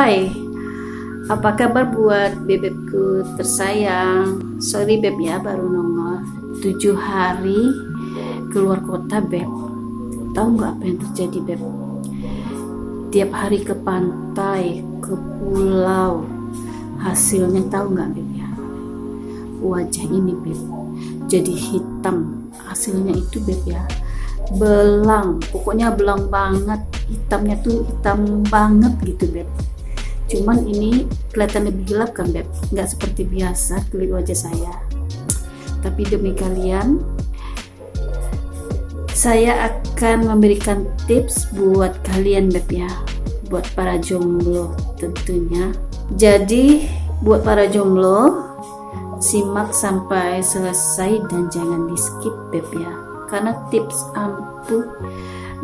Hai, apa kabar buat bebekku tersayang? Sorry beb ya, baru nongol 7 hari keluar kota beb. Tahu nggak apa yang terjadi beb? Tiap hari ke pantai, ke pulau. Hasilnya tahu nggak beb ya? Wajah ini beb jadi hitam. Hasilnya itu beb ya, belang, pokoknya belang banget, hitamnya tuh hitam banget gitu beb. Cuman ini kelihatan lebih gelap kan beb, nggak seperti biasa kulit wajah saya. Tapi demi kalian, saya akan memberikan tips buat kalian beb ya, buat para jomblo tentunya. Jadi buat para jomblo, simak sampai selesai dan jangan di skip beb ya, karena tips ampuh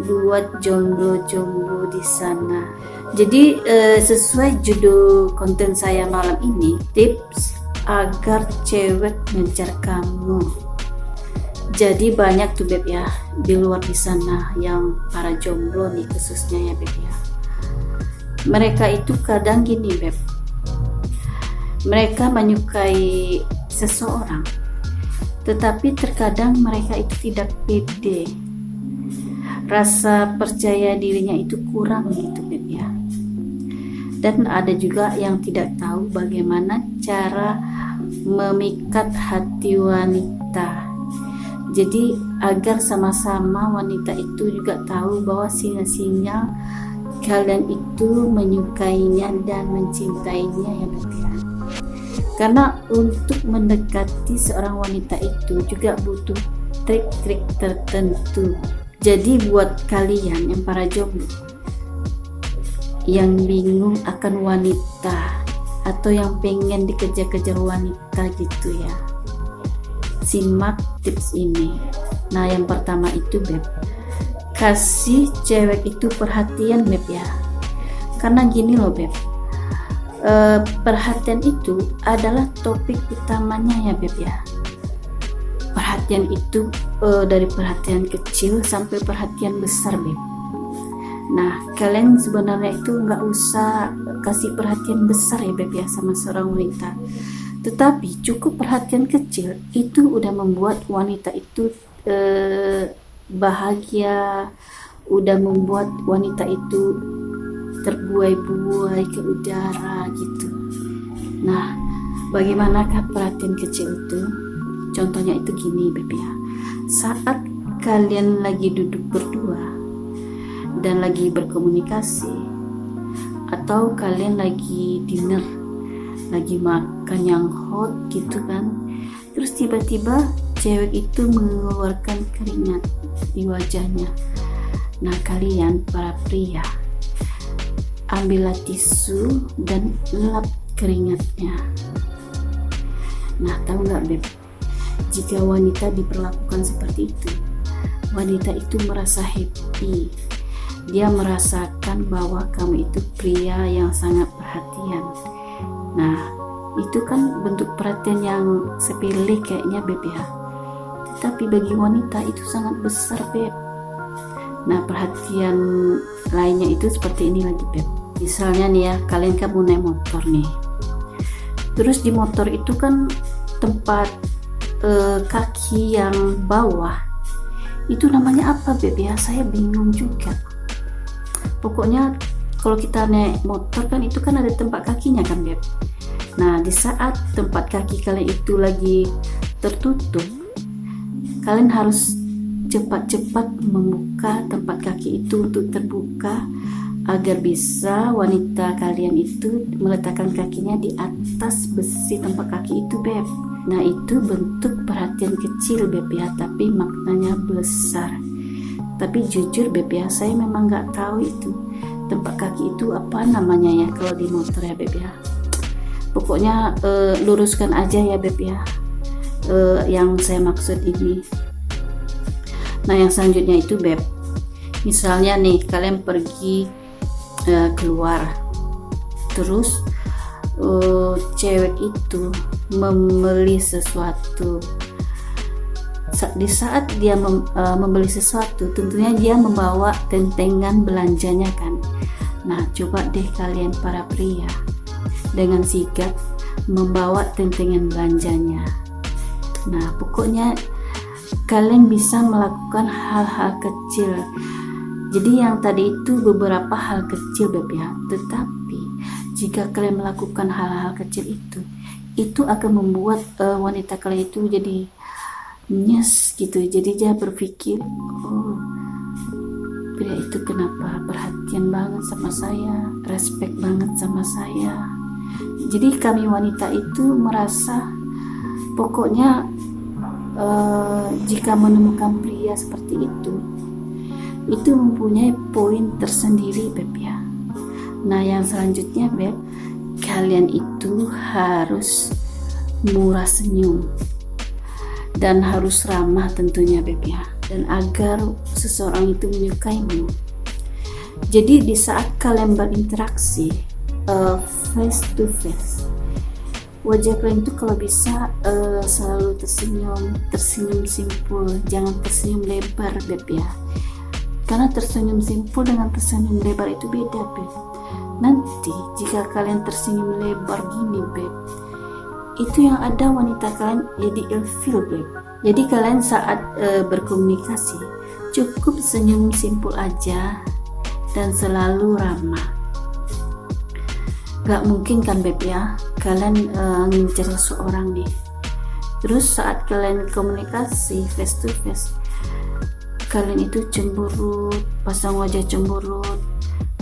buat jomblo-jomblo di sana. Jadi sesuai judul konten saya malam ini, tips agar cewek ngejar kamu. Jadi banyak tuh beb ya di luar di sana yang para jomblo nih khususnya ya beb ya. Mereka itu kadang gini beb, mereka menyukai seseorang, tetapi terkadang mereka itu tidak pede. Rasa percaya dirinya itu kurang gitu beb ya. Dan ada juga yang tidak tahu bagaimana cara memikat hati wanita. Jadi agar sama-sama wanita itu juga tahu bahwa sinyal-sinyal kalian itu menyukainya dan mencintainya ya beb ya. Karena untuk mendekati seorang wanita itu juga butuh trik-trik tertentu. Jadi buat kalian yang para jomblo yang bingung akan wanita atau yang pengen dikejar-kejar wanita gitu ya, simak tips ini. Nah yang pertama itu beb, kasih cewek itu perhatian beb ya. Karena gini loh beb, perhatian itu adalah topik utamanya ya beb ya. Perhatian itu dari perhatian kecil sampai perhatian besar beb. Nah kalian sebenarnya itu nggak usah kasih perhatian besar ya beb ya sama seorang wanita, tetapi cukup perhatian kecil itu udah membuat wanita itu bahagia, udah membuat wanita itu terbuai-buai ke udara gitu. Nah bagaimanakah perhatian kecil itu? Contohnya itu gini beb ya, saat kalian lagi duduk berdua dan lagi berkomunikasi, atau kalian lagi dinner, lagi makan yang hot gitu kan, terus tiba-tiba cewek itu mengeluarkan keringat di wajahnya. Nah kalian para pria, ambillah tisu dan lap keringatnya. Nah tahu nggak beb, jika wanita diperlakukan seperti itu, wanita itu merasa happy. Dia merasakan bahwa kamu itu pria yang sangat perhatian. Nah itu kan bentuk perhatian yang sepele kayaknya beb ya, tetapi bagi wanita itu sangat besar beb. Nah perhatian lainnya itu seperti ini lagi beb. Misalnya nih ya, kalian kan mau naik motor nih, terus di motor itu kan tempat kaki yang bawah itu namanya apa beb ya, saya bingung juga. Pokoknya kalau kita naik motor kan itu kan ada tempat kakinya kan beb. Nah di saat tempat kaki kalian itu lagi tertutup, kalian harus cepat-cepat membuka tempat kaki itu untuk terbuka, agar bisa wanita kalian itu meletakkan kakinya di atas besi tempat kaki itu beb. Nah itu bentuk perhatian kecil beb ya, tapi maknanya besar. Tapi jujur beb ya, saya memang nggak tahu itu tempat kaki itu apa namanya ya kalau di motor ya beb ya. Pokoknya luruskan aja ya beb ya yang saya maksud ini. Nah yang selanjutnya itu beb, misalnya nih kalian pergi keluar, terus cewek itu membeli sesuatu. Di saat dia membeli sesuatu, tentunya dia membawa tentengan belanjanya kan. Nah, coba deh kalian para pria dengan sigap membawa tentengan belanjanya. Nah, pokoknya kalian bisa melakukan hal-hal kecil. Jadi yang tadi itu beberapa hal kecil Beb ya, tetapi jika kalian melakukan hal-hal kecil itu akan membuat wanita kalian itu jadi nyes gitu. Jadi dia berpikir, oh, pria itu kenapa perhatian banget sama saya, respect banget sama saya. Jadi kami wanita itu merasa pokoknya jika menemukan pria seperti itu mempunyai poin tersendiri Beb ya. Nah, yang selanjutnya Beb, kalian itu harus murah senyum dan harus ramah tentunya Beb ya, dan agar seseorang itu menyukaimu. Jadi di saat kalian berinteraksi face to face, wajah kalian itu kalau bisa selalu tersenyum simpul, jangan tersenyum lebar Beb ya. Karena tersenyum simpul dengan tersenyum lebar itu beda Beb. Nanti jika kalian tersenyum lebar gini Beb, itu yang ada wanita kalian jadi ilfil Beb. Jadi kalian saat berkomunikasi cukup senyum simpul aja dan selalu ramah. Gak mungkin kan Beb ya, kalian ngincer seseorang nih, terus saat kalian komunikasi face to face kalian itu cemberut, pasang wajah cemberut,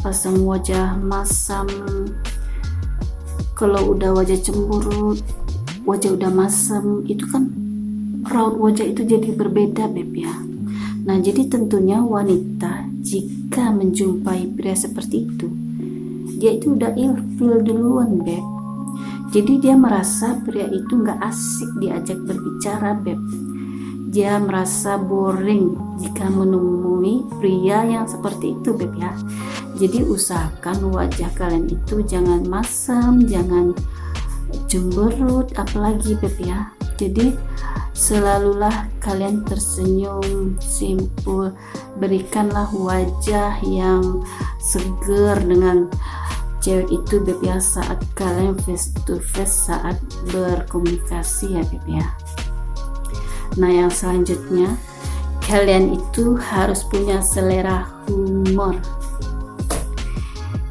pasang wajah masam. Kalau udah wajah cemberut, wajah udah masam, itu kan raut wajah itu jadi berbeda Beb ya. Nah, jadi tentunya wanita jika menjumpai pria seperti itu, dia itu udah ilfil duluan Beb. Jadi dia merasa pria itu gak asik diajak berbicara Beb. Dia merasa boring jika menemui pria yang seperti itu Beb ya. Jadi usahakan wajah kalian itu jangan masam, jangan cemberut, apalagi Beb ya. Jadi selalulah kalian tersenyum simpul, berikanlah wajah yang seger dengan cewek itu Beb ya, saat kalian face to face, saat berkomunikasi ya Beb ya. Nah, yang selanjutnya kalian itu harus punya selera humor.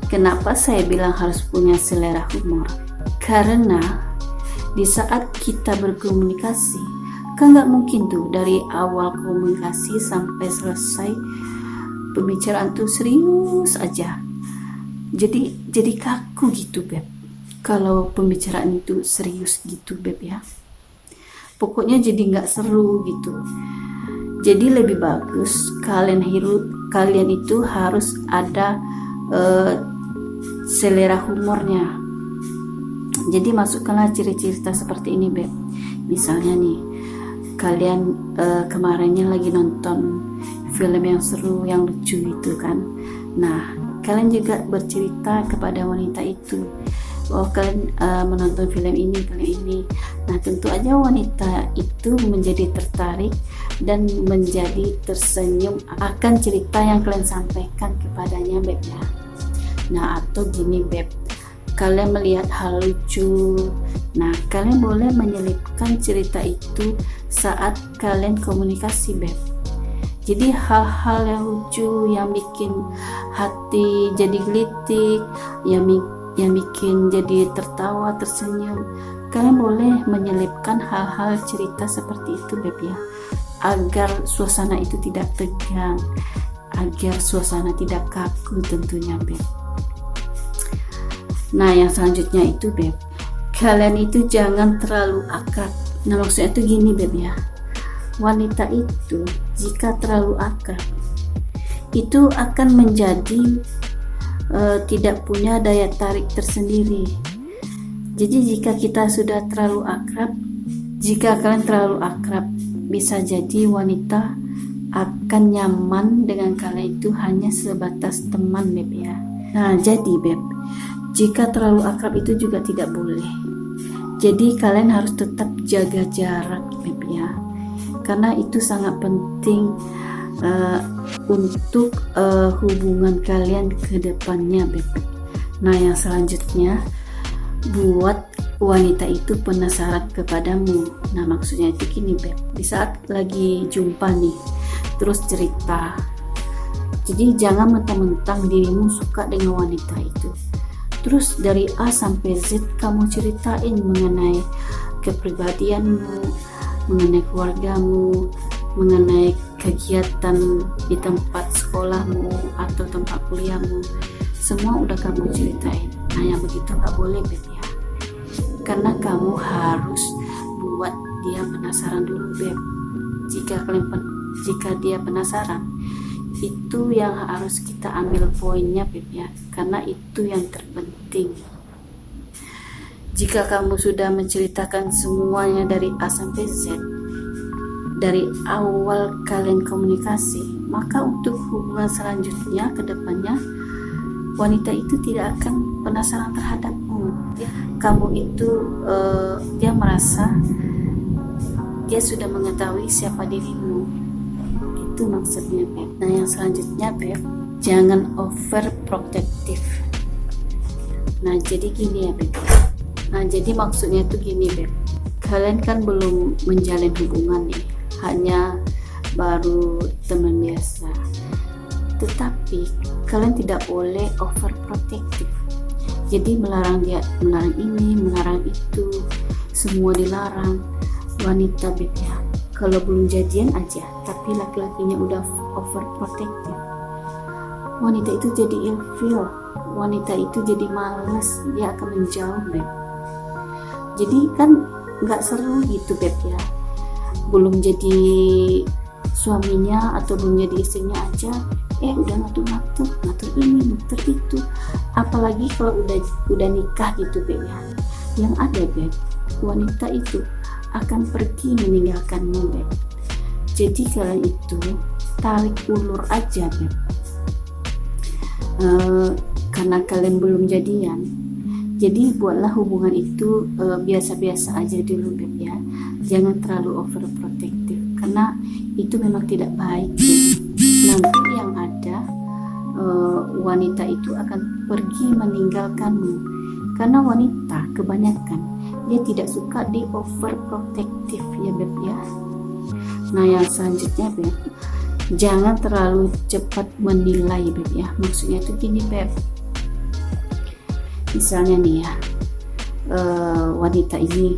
Kenapa saya bilang harus punya selera humor? Karena di saat kita berkomunikasi kan gak mungkin tuh dari awal komunikasi sampai selesai pembicaraan tuh serius aja. Jadi kaku gitu Beb, kalau pembicaraan itu serius gitu Beb ya. Pokoknya jadi nggak seru gitu. Jadi lebih bagus kalian itu harus ada selera humornya. Jadi masukkanlah ciri-ciri seperti ini Beb. Misalnya nih, kalian kemarinnya lagi nonton film yang seru, yang lucu itu kan. Nah, kalian juga bercerita kepada wanita itu, oh kalian menonton film ini. Nah, tentu aja wanita itu menjadi tertarik dan menjadi tersenyum akan cerita yang kalian sampaikan kepadanya Beb ya. Nah, atau gini Beb, kalian melihat hal lucu, nah kalian boleh menyelipkan cerita itu saat kalian komunikasi Beb. Jadi hal-hal yang lucu yang bikin hati jadi gelitik, yang bikin jadi tertawa, tersenyum, kalian boleh menyelipkan hal-hal cerita seperti itu Beb ya, agar suasana itu tidak tegang, agar suasana tidak kaku tentunya Beb. Nah, yang selanjutnya itu Beb, kalian itu jangan terlalu akrab. Nah, maksudnya itu gini Beb ya, wanita itu jika terlalu akrab itu akan menjadi tidak punya daya tarik tersendiri. Jadi jika kita sudah terlalu akrab, jika kalian terlalu akrab, bisa jadi wanita akan nyaman dengan kalian itu hanya sebatas teman Beb ya. Nah, jadi Beb, jika terlalu akrab itu juga tidak boleh. Jadi kalian harus tetap jaga jarak Beb ya, karena itu sangat penting untuk hubungan kalian ke depannya, Beb. Nah, yang selanjutnya, buat wanita itu penasaran kepadamu. Nah, maksudnya itu gini, Beb. Di saat lagi jumpa nih, terus cerita. Jadi jangan mentang-mentang dirimu suka dengan wanita itu, terus dari A sampai Z kamu ceritain mengenai kepribadianmu, mengenai keluargamu, mengenai kegiatan di tempat sekolahmu atau tempat kuliahmu. Semua udah kamu ceritain. Nah, yang begitu nggak boleh, Beb, ya. Karena kamu harus buat dia penasaran dulu, Beb. Jika dia penasaran, itu yang harus kita ambil poinnya, Beb, ya. Karena itu yang terpenting. Jika kamu sudah menceritakan semuanya dari A sampai Z, dari awal kalian komunikasi, maka untuk hubungan selanjutnya ke depannya, wanita itu tidak akan penasaran terhadapmu. Kamu itu dia merasa dia sudah mengetahui siapa dirimu. Itu maksudnya, Beb. Nah, yang selanjutnya, Beb, jangan overprotective. Nah, jadi gini ya, Beb. Nah, jadi maksudnya itu gini, Beb. Kalian kan belum menjalin hubungan nih, hanya baru teman biasa. Tetapi kalian tidak boleh overprotective. Jadi melarang ini, melarang itu, semua dilarang. Wanita, Beb, ya. Kalau belum jadian aja, tapi laki-lakinya udah overprotective, wanita itu jadi ilfeel, wanita itu jadi malas, dia akan menjauh, Beb. Jadi kan nggak seru gitu, Beb, ya. Belum jadi suaminya atau belum jadi istrinya aja, udah ngatur ini, ngatur itu. Apalagi kalau udah nikah gitu, Beb, ya. Yang ada, Beb, wanita itu akan pergi meninggalkanmu, Beb. Jadi kalian itu tarik ulur aja, Beb. Karena kalian belum jadian, jadi buatlah hubungan itu biasa-biasa aja dulu, Beb, ya. Jangan terlalu overprotective, karena itu memang tidak baik, Beb. Nanti yang ada wanita itu akan pergi meninggalkanmu, karena wanita kebanyakan dia tidak suka di overprotective, ya, Beb, ya. Nah, yang selanjutnya, Beb, jangan terlalu cepat menilai, Beb, ya. Maksudnya itu gini, Beb. Misalnya nih ya, wanita ini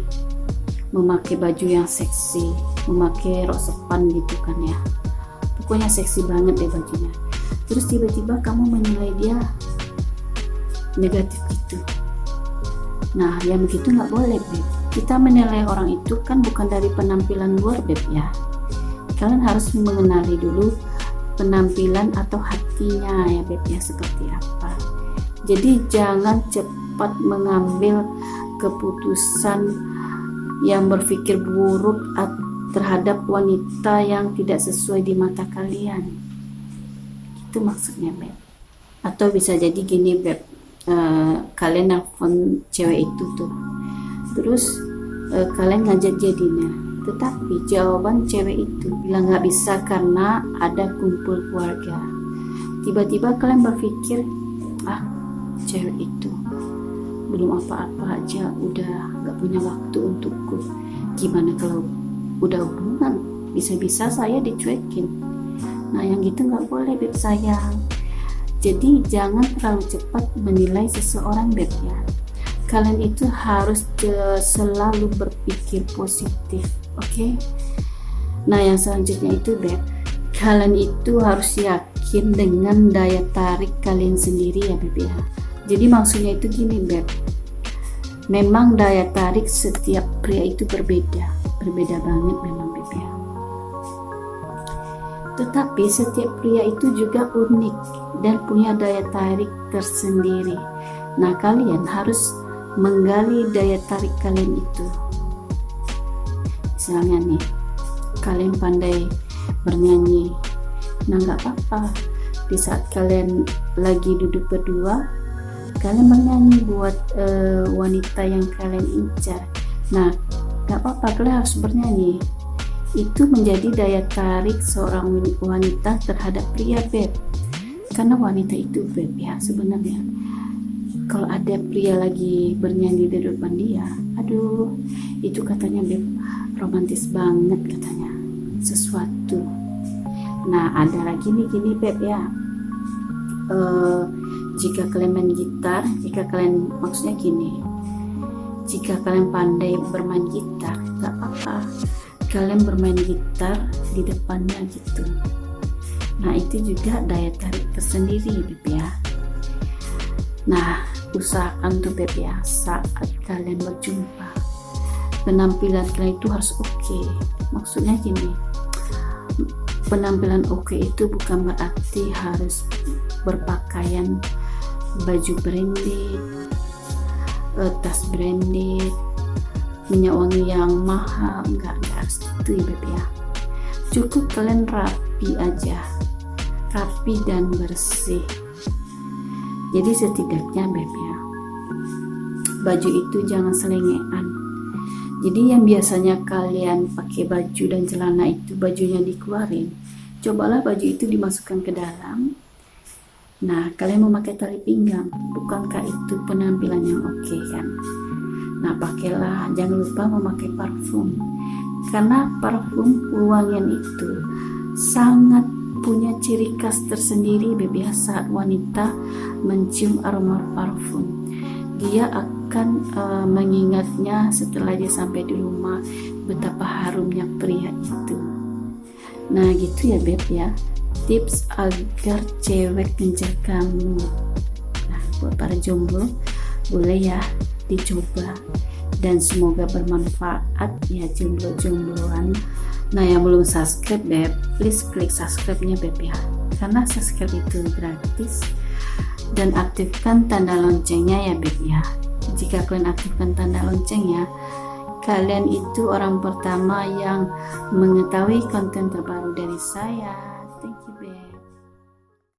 memakai baju yang seksi, memakai rok sepan gitu kan ya, pokoknya seksi banget deh bajunya. Terus tiba-tiba kamu menilai dia negatif gitu. Nah, yang begitu nggak boleh, Beb. Kita menilai orang itu kan bukan dari penampilan luar, Beb, ya. Kalian harus mengenali dulu penampilan atau hatinya, ya, Beb, ya, seperti apa. Jadi jangan cepat mengambil keputusan yang berpikir buruk terhadap wanita yang tidak sesuai di mata kalian. Itu maksudnya, Beb. Atau bisa jadi gini, Beb. Kalian nelfon cewek itu tuh, terus kalian ngajak jadinya, tetapi jawaban cewek itu bilang nggak bisa karena ada kumpul keluarga. Tiba-tiba kalian berpikir, cewek itu belum apa-apa aja udah nggak punya waktu untukku, gimana kalau udah hubungan, bisa-bisa saya dicuekin. Nah, yang gitu nggak boleh, Beb, sayang. Jadi jangan terlalu cepat menilai seseorang, Beb, ya. Kalian itu harus selalu berpikir positif, oke? Nah, yang selanjutnya itu, Beb, kalian itu harus yakin dengan daya tarik kalian sendiri, ya, Beb, ya. Jadi maksudnya itu gini, Beb. Memang daya tarik setiap pria itu berbeda banget memang, Beb, ya. Tetapi setiap pria itu juga unik dan punya daya tarik tersendiri. Nah, kalian harus menggali daya tarik kalian itu. Misalnya nih, kalian pandai bernyanyi. Nah, nggak apa-apa. Di saat kalian lagi duduk berdua, kalian bernyanyi buat wanita yang kalian incar. Nah, nggak apa-apa, kalian harus bernyanyi. itu menjadi daya tarik seorang wanita terhadap pria, Beb. Karena wanita itu, Beb, ya sebenarnya kalau ada pria lagi bernyanyi di depan dia, aduh, itu katanya, Beb, romantis banget katanya, sesuatu. Nah, ada lagi nih gini, Beb, ya. Jika kalian main gitar, maksudnya gini, jika kalian pandai bermain gitar, gak apa-apa kalian bermain gitar di depannya gitu. Nah, itu juga daya tarik tersendiri, Beb, ya. Nah, usahakan tuh, Beb, ya, saat kalian berjumpa, penampilan kalian itu harus oke. Maksudnya gini, penampilan oke itu bukan berarti harus berpakaian baju branded, tas branded, minyak wangi yang mahal, enggak harus gitu ya, Beb, ya. Cukup kalian rapi aja, rapi dan bersih. Jadi setidaknya, Beb, ya, baju itu jangan selengean. Jadi yang biasanya kalian pakai baju dan celana itu bajunya dikeluarin, cobalah baju itu dimasukkan ke dalam. Nah, kalian memakai tali pinggang, bukankah itu penampilan yang oke, kan? Nah, pakailah, jangan lupa memakai parfum. Karena parfum wangian itu sangat punya ciri khas tersendiri, Beb, ya. Saat wanita mencium aroma parfum, dia akan mengingatnya setelah dia sampai di rumah betapa harumnya pria itu. Nah, gitu ya, Beb, ya. Tips agar cewek ngejar kamu. Nah, buat para jomblo boleh ya dicoba, dan semoga bermanfaat ya jomblo-jombloan. Nah, yang belum subscribe, Beb, please klik subscribe-nya, Beb, ya, karena subscribe itu gratis. Dan aktifkan tanda loncengnya ya, Beb, ya. Jika kalian aktifkan tanda loncengnya, kalian itu orang pertama yang mengetahui konten terbaru dari saya.